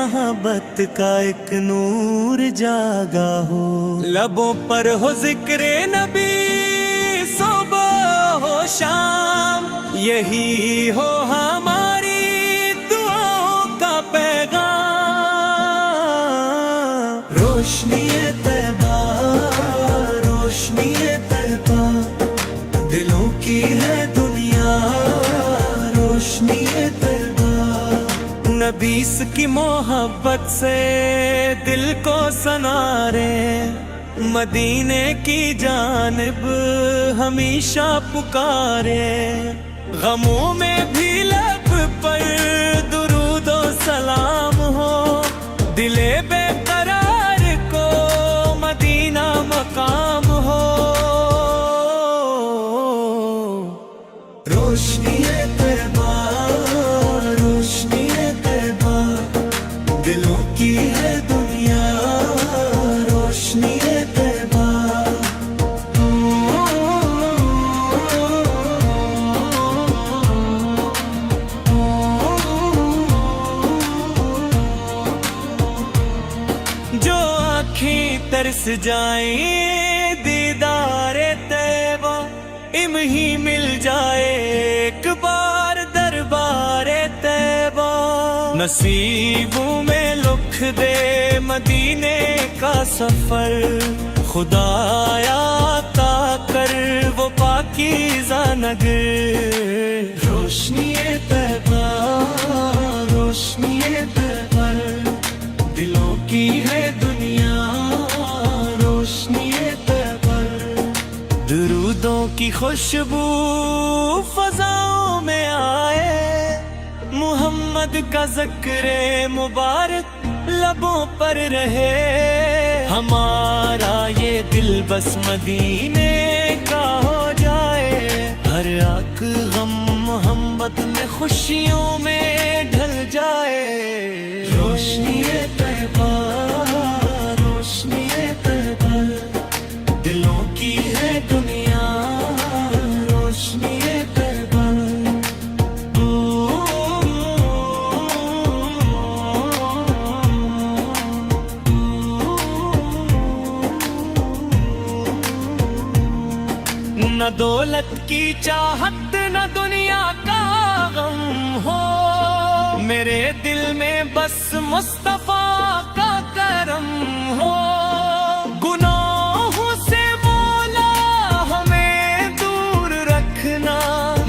محبت کا ایک نور جاگا ہو، لبوں پر ہو ذکر نبی صبح ہو شام، یہی ہو ہماری دعاؤں کا پیغام۔ روشنی طیبہ، روشنی طیبہ، دلوں کی ہے دنیا، روشنی طیبہ۔ نبیس کی محبت سے دل کو سنارے، مدینے کی جانب ہمیشہ پکارے، غموں میں بھی لب پر درود و سلام ہو، دل بے قرار کو مدینہ مقام ہو۔ روشنی طیبہ، روشنی طیبہ، دلوں کی ہے دنیا، روشنی طیبہ۔ جو آنکھیں ترس جائیں دیدار طیبہ، ہی مل جائے ایک بار دربار طیبہ، نصیبوں میں لکھ دے مدینے کا سفر، خدایا عطا کر وہ پاکیزہ نگر۔ روشنی طیبہ، روشنی طیبہ، دلوں کی ہے دنیا، روشنی طیبہ۔ درودوں کی خوشبو فضاؤں میں آئے، محمد کا ذکر مبارک لبوں پر رہے، ہمارا یہ دل بس مدینے کا ہو جائے، ہر آنکھ غم محمد میں خوشیوں میں ڈھل جائے۔ روشنی طیبہ، روشنی طیبہ، دلوں کی ہے دنیا، روشنی طیبہ۔ نہ دولت کی چاہت نہ دنیا کا غم ہو، میرے دل میں بس مصطفیٰ کا کرم ہو، گناہوں سے مولا ہمیں دور رکھنا،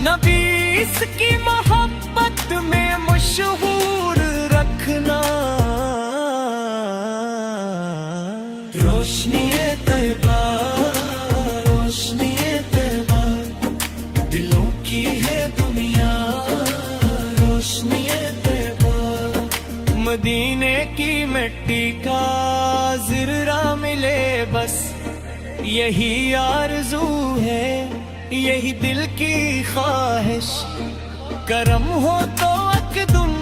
نبیس کی محبت میں مشہور رکھنا۔ روشنی طیبہ، روشنی طیبہ، دلوں کی ہے دنیا، روشنی طیبہ۔ مدینے کی مٹی کا زرہ ملے بس، یہی آرزو ہے، یہی دل کی خواہش، کرم ہو تو اقدم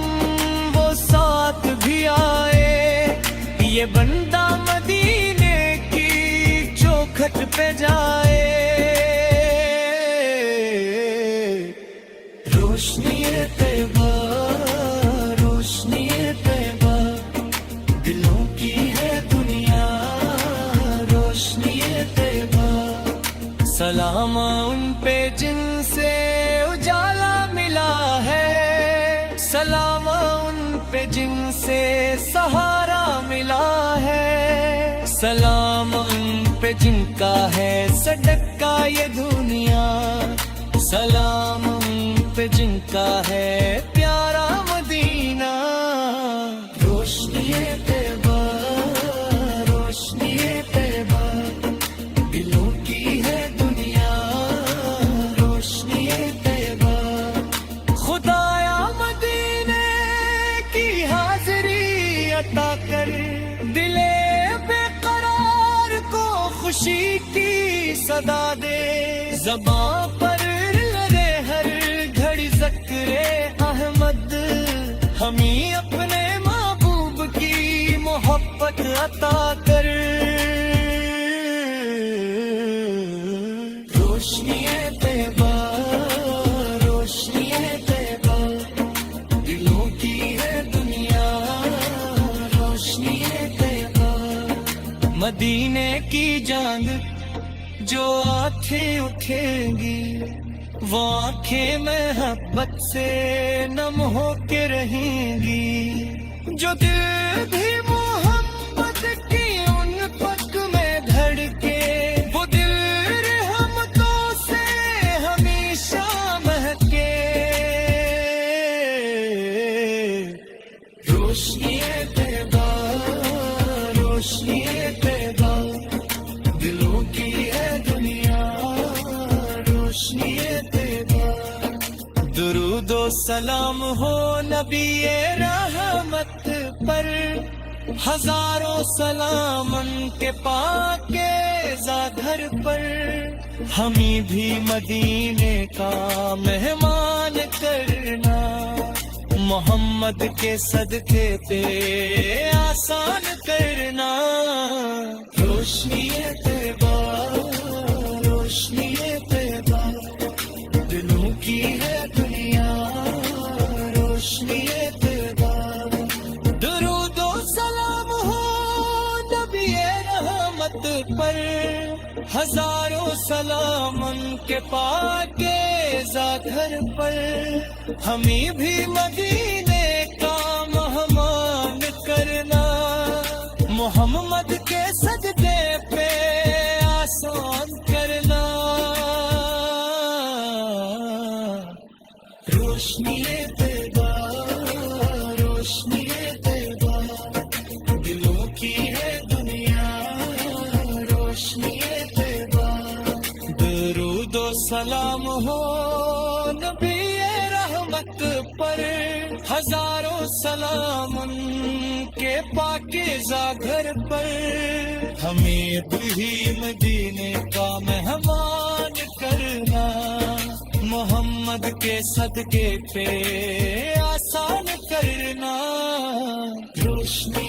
وہ ساتھ بھی آئے، یہ بندہ مدینے کی چوکھٹ پہ جائے۔ روشنی طیبہ، روشنی طیبہ، دلوں کی ہے دنیا، روشنی طیبہ۔ سلام ان پہ جن سے اجالا ملا ہے، سلام ان پہ جن سے سہارا ملا ہے، سلام ان پہ جن کا ہے صدقہ یہ دنیا، سلام ان پہ جن کا ہے پیارا مدینہ۔ روشنی طیبہ، روشنی طیبہ، دلوں کی ہے دنیا، روشنی طیبہ۔ خدایا مدینے کی حاضری عطا کر، دل بے قرار کو خوشی کی صدا دے، زباں پر لگے ہر گھڑی ذکر احمد، ہمیں اپنے محبوب کی محبت عطا کر۔ روشنی طیبہ، روشنی طیبہ، دلوں کی ہے دنیا، مدینے کی جانگ جو آنکھیں اٹھیں گی وہ آنکھیں محبت سے نم ہو کے رہیں گی، جو دل بھی محبت کی ان پک میں دھڑکے وہ دل رحمتوں سے ہمیشہ مہکے۔ روشنی طیبہ، روشنی طیبہ، دلوں کی ہے دنیا، روشنی طیبہ۔ درود و سلام ہو نبی رحمت پر، ہزاروں سلام ان کے پاک گھر پر۔ ہمیں بھی مدینے کا مہمان کرنا، محمد کے صدقے پہ آسان کرنا۔ روشنی طیبہ، روشنی طیبہ، دلوں کی ہے دنیا، روشنی طیبہ۔ درود و سلام ہو نبی رحمت پر، ہزاروں سلام ان کے پاک گھر پر۔ ہمیں بھی مدینے کا مہمان کرنا، محمد کے صدقے پہ آسان کرنا۔ روشنی طیبہ، روشنی طیبہ، دلوں کی ہے دنیا، روشنی طیبہ۔ درود و سلام ہو نبی رحمت پر، ہزاروں سلام ان کے پاکیزہ گھر پر۔ ہمیں بھی مدینے کا مہمان کرنا، محمد کے صدقے پہ آسان کرنا۔ روشنی